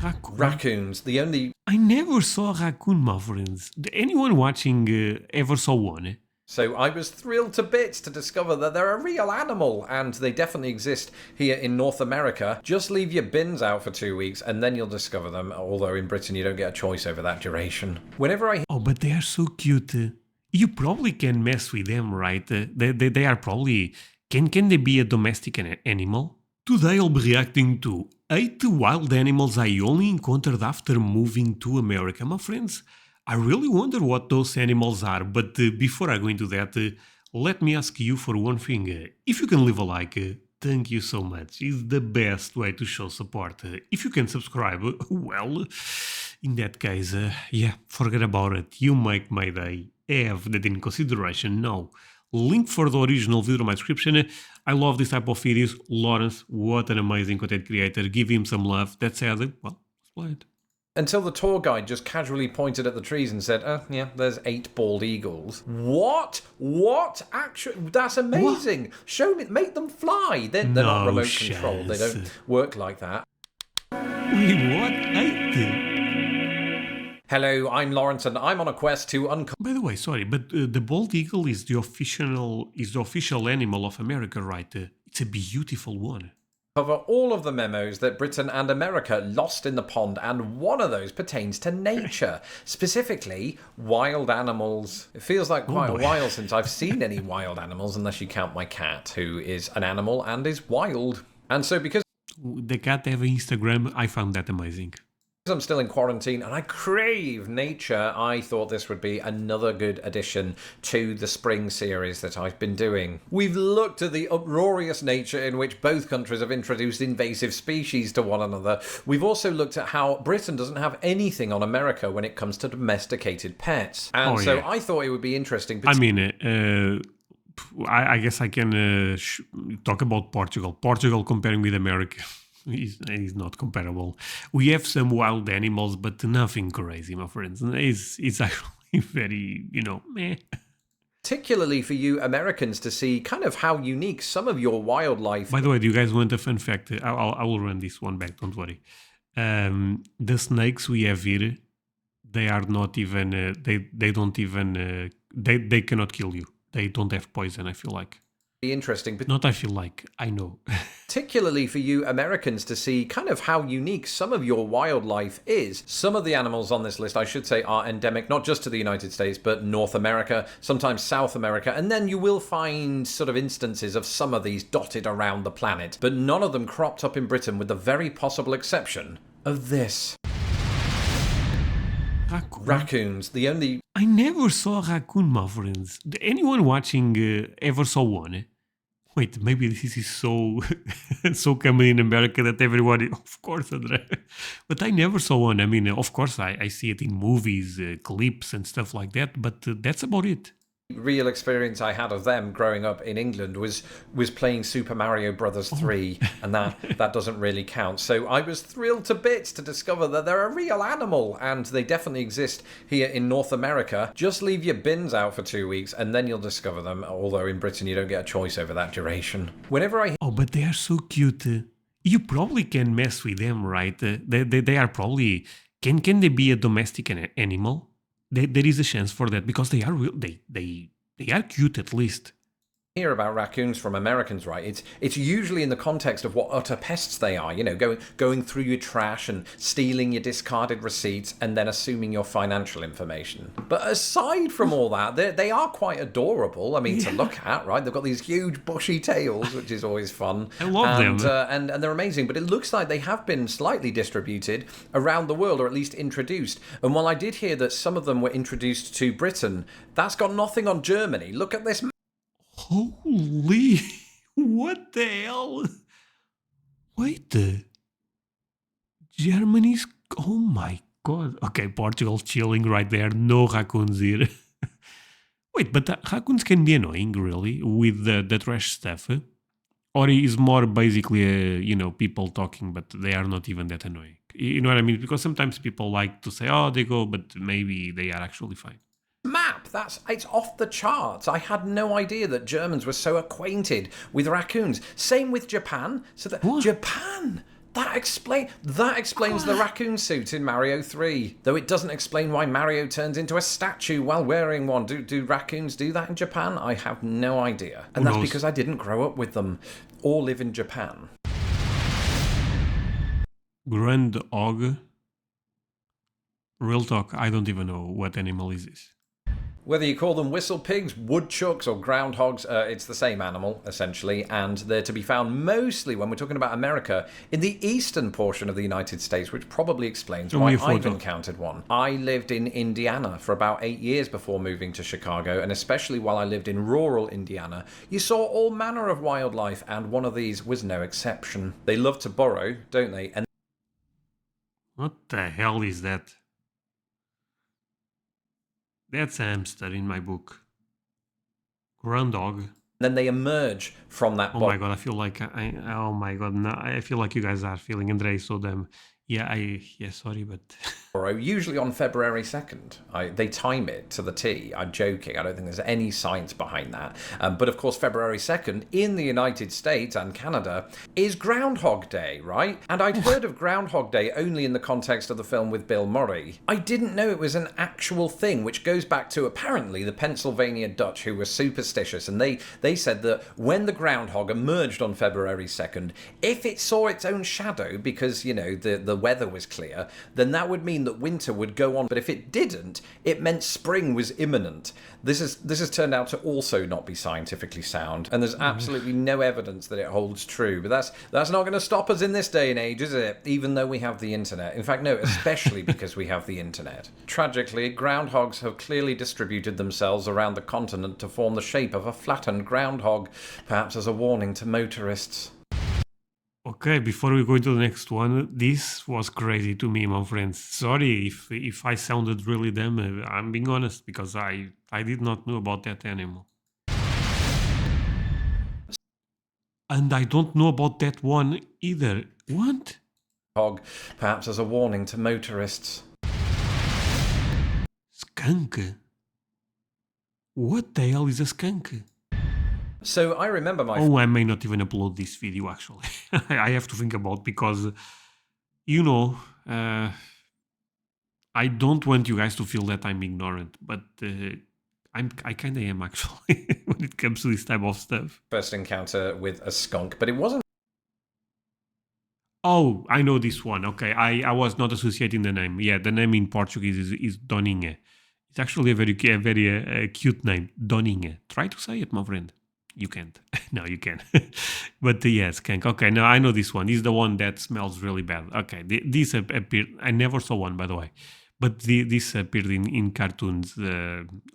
Raccoon? Raccoons, the only... I never saw a raccoon, my friends. Anyone watching ever saw one? So I was thrilled to bits to discover that they're a real animal, and they definitely exist here in North America. Just leave your bins out for 2 weeks, and then you'll discover them, although in Britain you don't get a choice over that duration. Whenever I... Oh, but they are so cute. You probably can mess with them, right? They are probably... Can they be a domestic animal? Today I'll be reacting to 8 wild animals I only encountered after moving to America, my friends. I really wonder what those animals are, but before I go into that, let me ask you for one thing. If you can leave a like, thank you so much. It's the best way to show support. If you can subscribe, well, in that case, yeah, forget about it. You make my day. Have that in consideration now. Link for the original video in my description. I love this type of videos. Lawrence, what an amazing content creator. Give him some love. That said, well, let's play it. Until the tour guide just casually pointed at the trees and said, oh, yeah, there's 8 bald eagles. What? What? Actually, that's amazing. What? Show me, make them fly. They're not remote controlled. They don't work like that. Wait, what? 8? Hello, I'm Lawrence, and I'm on a quest to uncover... By the way, sorry, but the bald eagle is the official animal of America, right? It's a beautiful one. Cover all of the memos that Britain and America lost in the pond, and one of those pertains to nature, specifically wild animals. It feels like quite a while since I've seen any wild animals, unless you count my cat, who is an animal and is wild. And so because the cat have Instagram, I found that amazing. I'm still in quarantine and I crave nature, I thought this would be another good addition to the spring series that I've been doing. We've looked at the uproarious nature in which both countries have introduced invasive species to one another. We've also looked at how Britain doesn't have anything on America when it comes to domesticated pets. And I thought it would be interesting. I mean, I guess I can talk about Portugal. Portugal comparing with America. Is not comparable. We have some wild animals, but nothing crazy, my friends. It's actually very, meh. Particularly for you Americans to see kind of how unique some of your wildlife... By the way, do you guys want a fun fact? I will run this one back, don't worry. The snakes we have here, they are not even, they cannot kill you. They don't have poison, I feel like. Interesting, but not I feel like, I know. Particularly for you Americans to see kind of how unique some of your wildlife is. Some of the animals on this list, I should say, are endemic not just to the United States, but North America, sometimes South America, and then you will find sort of instances of some of these dotted around the planet, but none of them cropped up in Britain with the very possible exception of this. Raccoons, the only... I never saw a raccoon, my friends. Anyone watching ever saw one? Wait, maybe this is so so common in America that everybody... Of course, André. But I never saw one. I mean, of course, I see it in movies, clips and stuff like that, but that's about it. Real experience I had of them growing up in England was playing Super Mario Brothers 3, and that doesn't really count. So I was thrilled to bits to discover that they're a real animal, and they definitely exist here in North America. Just leave your bins out for 2 weeks, and then you'll discover them, although in Britain you don't get a choice over that duration. Whenever I... Oh, but they are so cute. You probably can mess with them, right? They are probably... Can they be a domestic animal? There is a chance for that because they are real. They are cute at least. Hear about raccoons from Americans, right? It's usually in the context of what utter pests they are. Going through your trash and stealing your discarded receipts and then assuming your financial information. But aside from all that, they are quite adorable. I mean, to look at, right? They've got these huge bushy tails, which is always fun. I love them. And they're amazing. But it looks like they have been slightly distributed around the world, or at least introduced. And while I did hear that some of them were introduced to Britain, that's got nothing on Germany. Look at this. Holy, what the hell? Wait, Germany's, oh my god. Okay, Portugal's chilling right there, no raccoons here. Wait, but raccoons can be annoying, really, with the trash stuff? Or is more basically, people talking, but they are not even that annoying? You know what I mean? Because sometimes people like to say, oh, they go, but maybe they are actually fine. Map, it's off the charts. I had no idea that Germans were so acquainted with raccoons. Same with Japan. So that Japan, That explains the raccoon suit in Mario 3, though it doesn't explain why Mario turns into a statue while wearing one. Do raccoons do that in Japan? I have no idea. And that's because I didn't grow up with them or live in Japan. Groundhog. Real talk, I don't even know what animal is this. Whether you call them whistle pigs, woodchucks, or groundhogs, it's the same animal, essentially, and they're to be found mostly, when we're talking about America, in the eastern portion of the United States, which probably explains why I've encountered one. I lived in Indiana for about 8 years before moving to Chicago, and especially while I lived in rural Indiana, you saw all manner of wildlife, and one of these was no exception. They love to burrow, don't they? And what the hell is that? That's a hamster in my book. Groundhog. then they emerge from that Oh my god, I feel like oh my god, no, I feel like you guys are feeling André so damn. Yeah, sorry, but usually on February 2nd. They time it to the T. I'm joking. I don't think there's any science behind that. But of course, February 2nd in the United States and Canada is Groundhog Day, right? And I'd heard of Groundhog Day only in the context of the film with Bill Murray. I didn't know it was an actual thing, which goes back to apparently the Pennsylvania Dutch, who were superstitious. And they said that when the groundhog emerged on February 2nd, if it saw its own shadow, because, you know, the weather was clear, then that would mean that winter would go on. But if it didn't, it meant spring was imminent. This has turned out to also not be scientifically sound, and there's absolutely no evidence that it holds true. But that's not going to stop us in this day and age, is it? Even though we have the internet. In fact, no, especially because we have the internet. Tragically, groundhogs have clearly distributed themselves around the continent to form the shape of a flattened groundhog, perhaps as a warning to motorists. Okay, before we go into the next one, this was crazy to me, my friends. Sorry if I sounded really dumb. I'm being honest because I did not know about that animal. And I don't know about that one either. What? Hog, perhaps as a warning to motorists. Skunk? What the hell is a skunk? So I remember my... I may not even upload this video, actually. I have to think about, because, you know, I don't want you guys to feel that I'm ignorant, but I kind of am, actually, when it comes to this type of stuff. First encounter with a skunk, but it wasn't... Oh, I know this one. Okay, I was not associating the name. Yeah, the name in Portuguese is Doninha. It's actually a very cute name, Doninha. Try to say it, my friend. You can't. No, you can. But yeah, skunk. Okay, no, I know this one. This is the one that smells really bad. Okay, this appeared... I never saw one, by the way. But this appeared in cartoons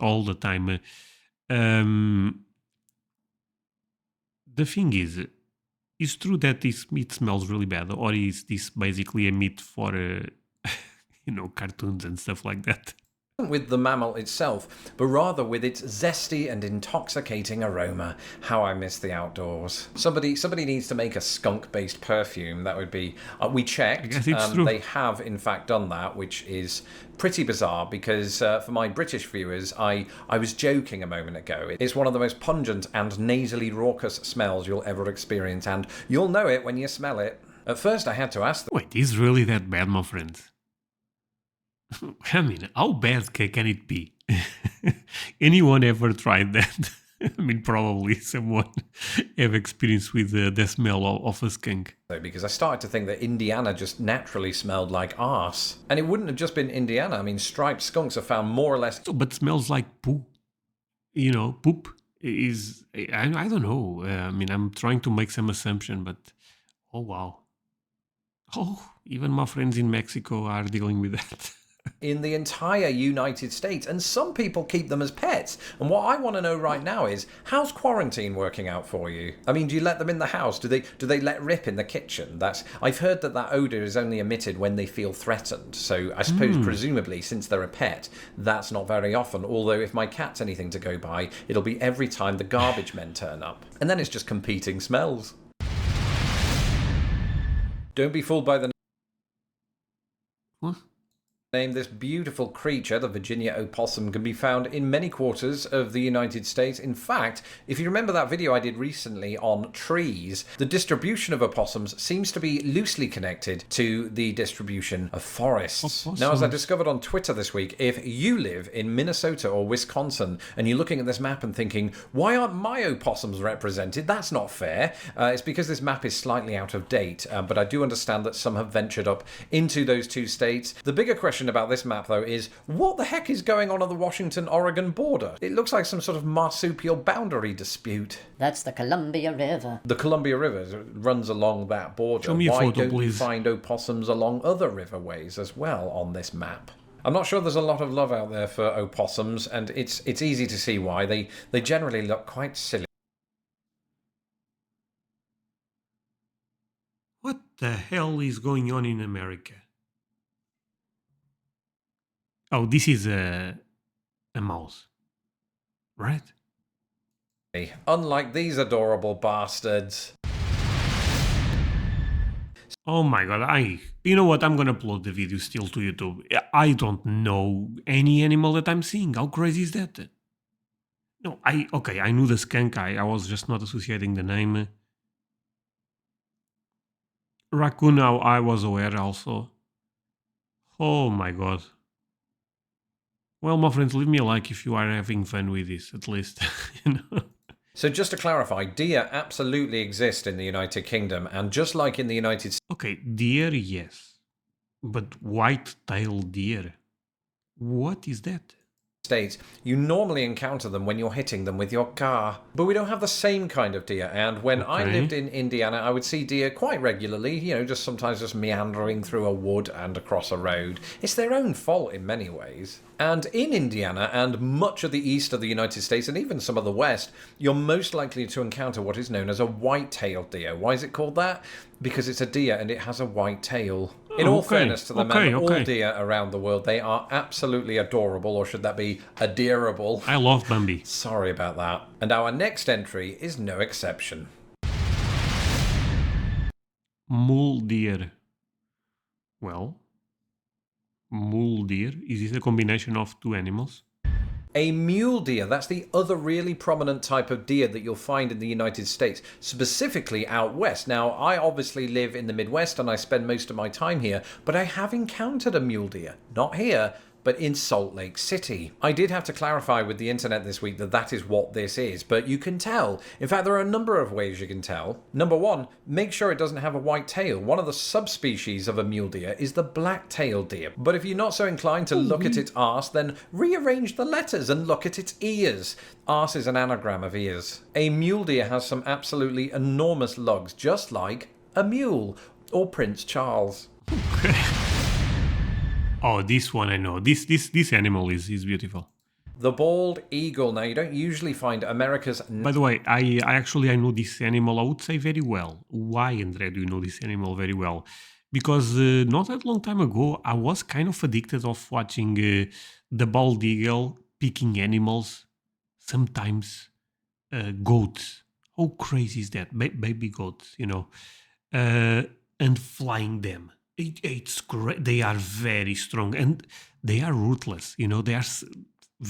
all the time. The thing is it's true that this meat smells really bad, or is this basically a meat for, you know, cartoons and stuff like that? With the mammal itself, but rather with its zesty and intoxicating aroma. How I miss the outdoors. Somebody needs to make a skunk-based perfume. That would be... we checked. I guess it's true. They have, in fact, done that, which is pretty bizarre, because for my British viewers, I was joking a moment ago. It's one of the most pungent and nasally raucous smells you'll ever experience, and you'll know it when you smell it. At first, I had to ask them... Wait, is really that bad, my friends? I mean, how bad can it be? Anyone ever tried that? I mean, probably someone have experience with the smell of a skunk. Because I started to think that Indiana just naturally smelled like arse. And it wouldn't have just been Indiana. I mean, striped skunks are found more or less... But smells like poo. You know, poop is... I don't know. I mean, I'm trying to make some assumption, but... Oh, wow. Oh, even my friends in Mexico are dealing with that. In the entire United States, and some people keep them as pets. And what I want to know right now is, how's quarantine working out for you? I mean, do you let them in the house? Do they let rip in the kitchen? I've heard that odor is only emitted when they feel threatened. So I suppose presumably, since they're a pet, that's not very often. Although if my cat's anything to go by, it'll be every time the garbage men turn up, and then it's just competing smells. Don't be fooled by the... What? This beautiful creature, the Virginia opossum, can be found in many quarters of the United States. In fact, if you remember that video I did recently on trees, the distribution of opossums seems to be loosely connected to the distribution of forests. Now, as I discovered on Twitter this week, if you live in Minnesota or Wisconsin and you're looking at this map and thinking, why aren't my opossums represented? That's not fair. It's because this map is slightly out of date, but I do understand that some have ventured up into those two states. The bigger question about this map, though, is what the heck is going on the Washington-Oregon border? It looks like some sort of marsupial boundary dispute. That's the Columbia River. The Columbia River runs along that border. Show me a Why photo, don't you please. find opossums along other riverways as well on this map? I'm not sure there's a lot of love out there for opossums, and it's easy to see why. They generally look quite silly. What the hell is going on in America? Oh, this is a mouse, right? Unlike these adorable bastards. Oh my god, you know what, I'm gonna upload the video still to YouTube. I don't know any animal that I'm seeing. How crazy is that? No, I knew the skunk, I was just not associating the name. Raccoon, I was aware also. Oh my god. Well, my friends, leave me a like if you are having fun with this, at least. You know? So just to clarify, deer absolutely exist in the United Kingdom, and just like in the United States, Okay, deer, yes. But white-tailed deer? What is that? you normally encounter them when you're hitting them with your car. But we don't have the same kind of deer, and when I Okay. lived in Indiana, I would see deer quite regularly, just sometimes just meandering through a wood and across a road. It's their own fault in many ways. And in Indiana and much of the east of the United States, and even some of the west, you're most likely to encounter what is known as a white-tailed deer. Why is it called that? Because it's a deer and it has a white tail. In all fairness to them and all deer around the world, they are absolutely adorable, or should that be adorable? I love Bambi. Sorry about that. And our next entry is no exception. Mule deer. Well, mule deer, is this a combination of two animals? A mule deer, that's the other really prominent type of deer that you'll find in the United States, specifically out west. Now, I obviously live in the Midwest and I spend most of my time here, but I have encountered a mule deer. Not here, but in Salt Lake City. I did have to clarify with the internet this week that that is what this is, but you can tell. In fact, there are a number of ways you can tell. Number one, make sure it doesn't have a white tail. One of the subspecies of a mule deer is the black-tailed deer. But if you're not so inclined to look at its arse, then rearrange the letters and look at its ears. Arse is an anagram of ears. A mule deer has some absolutely enormous lugs, just like a mule, or Prince Charles. Okay. Oh, this one I know. This animal is beautiful. The bald eagle. Now, you don't usually find America's... By the way, I know this animal, I would say, very well. Why, André, do you know this animal very well? Because not that long time ago, I was kind of addicted of watching the bald eagle picking animals, sometimes goats. How crazy is that? Baby goats, and flying them. It's great. They are very strong and they are ruthless. They are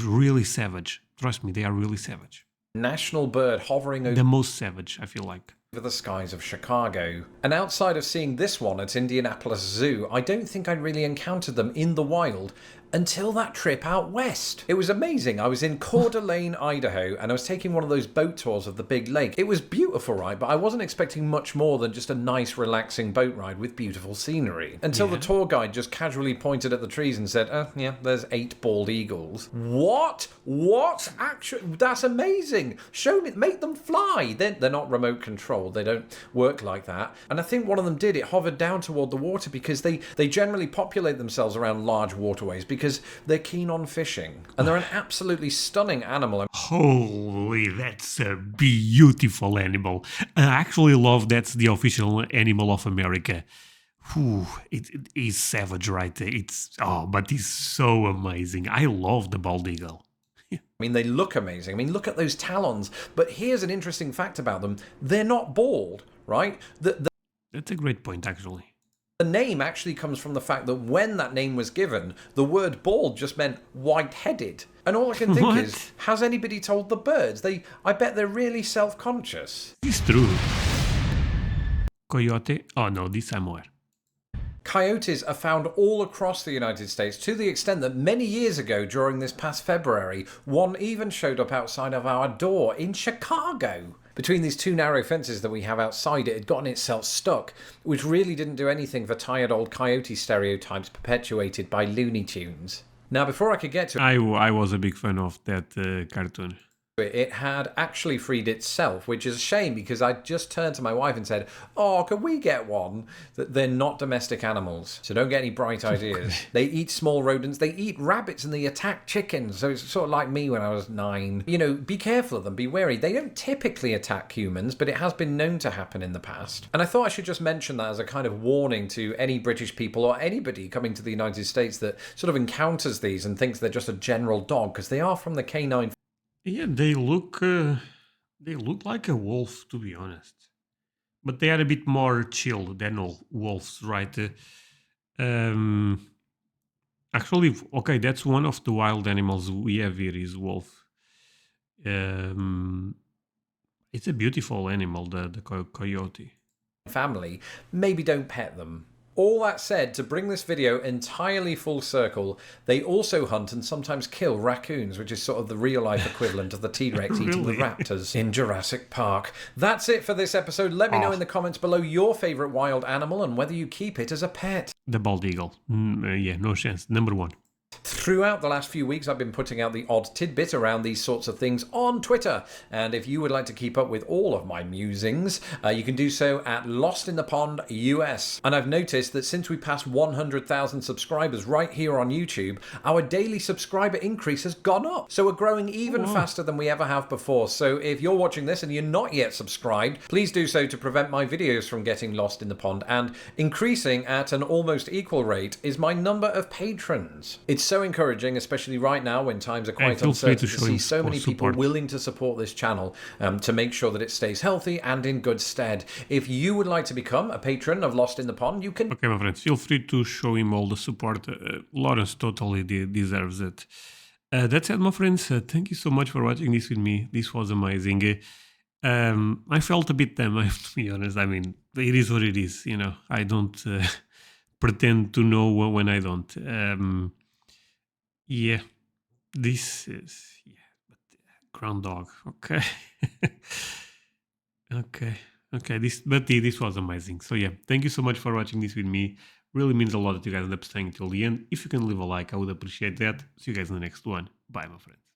really savage. Trust me, they are really savage. National bird hovering over The most savage, I feel like. the skies of Chicago. And outside of seeing this one at Indianapolis Zoo, I don't think I'd really encountered them in the wild until that trip out west. It was amazing. I was in Coeur d'Alene, Idaho, and I was taking one of those boat tours of the big lake. It was beautiful, right? But I wasn't expecting much more than just a nice, relaxing boat ride with beautiful scenery. Until the tour guide just casually pointed at the trees and said, oh, yeah, there's 8 bald eagles. What? What? Actually, that's amazing. Show me, make them fly. They're not remote controlled. They don't work like that. And I think one of them did. It hovered down toward the water because they generally populate themselves around large waterways because they're keen on fishing. And they're an absolutely stunning animal. Holy, that's a beautiful animal. I actually love that's the official animal of America. Whew, it is savage, right? But it's so amazing. I love the bald eagle. I mean, they look amazing. I mean, look at those talons. But here's an interesting fact about them. They're not bald, right? That's a great point, actually. The name actually comes from the fact that when that name was given, the word bald just meant white-headed. And all I can think What? is, has anybody told the birds? I bet they're really self-conscious. It's true. Coyote? Oh no, this I'm aware. Coyotes are found all across the United States to the extent that many years ago during this past February, one even showed up outside of our door in Chicago. Between these two narrow fences that we have outside, it had gotten itself stuck, which really didn't do anything for tired old coyote stereotypes perpetuated by Looney Tunes. Now, before I could get to I was a big fan of that cartoon. it had actually freed itself, which is a shame because I just turned to my wife and said, "Oh, can we get one?" That they're not domestic animals, so don't get any bright ideas. They eat small rodents, they eat rabbits, and they attack chickens. So it's sort of like me when I was 9. You know, be careful of them, be wary. They don't typically attack humans, but it has been known to happen in the past. And I thought I should just mention that as a kind of warning to any British people or anybody coming to the United States that sort of encounters these and thinks they're just a general dog, because they are from the canine. Yeah, they look like a wolf, to be honest. But they are a bit more chill than all wolves, right? Actually, okay, that's one of the wild animals we have here is wolf. It's a beautiful animal, the coyote. Family, maybe don't pet them. All that said, to bring this video entirely full circle, they also hunt and sometimes kill raccoons, which is sort of the real-life equivalent of the T-Rex eating the Really? raptors in Jurassic Park. That's it for this episode. Let me know in the comments below your favourite wild animal and whether you keep it as a pet. The bald eagle. Yeah, no chance. Number 1. Throughout the last few weeks, I've been putting out the odd tidbit around these sorts of things on Twitter. And if you would like to keep up with all of my musings, you can do so at Lost in the Pond US. And I've noticed that since we passed 100,000 subscribers right here on YouTube, our daily subscriber increase has gone up. So we're growing even faster than we ever have before. So if you're watching this and you're not yet subscribed, please do so to prevent my videos from getting lost in the pond. And increasing at an almost equal rate is my number of patrons. It's so encouraging, especially right now when times are quite feel free uncertain, to to show see him so many people support. willing to support this channel to make sure that it stays healthy and in good stead. If you would like to become a patron of Lost in the Pond, you can. Okay, my friends, feel free to show him all the support. Lawrence totally deserves it. That said, my friends, thank you so much for watching this with me. This was amazing. I felt a bit dumb, I have to be honest. I mean, it is what it is, you know. I don't pretend to know when I don't. Yeah, this is, but Groundhog, okay. Okay, this was amazing. So yeah, thank you so much for watching this with me. Really means a lot that you guys end up staying till the end. If you can leave a like, I would appreciate that. See you guys in the next one. Bye, my friends.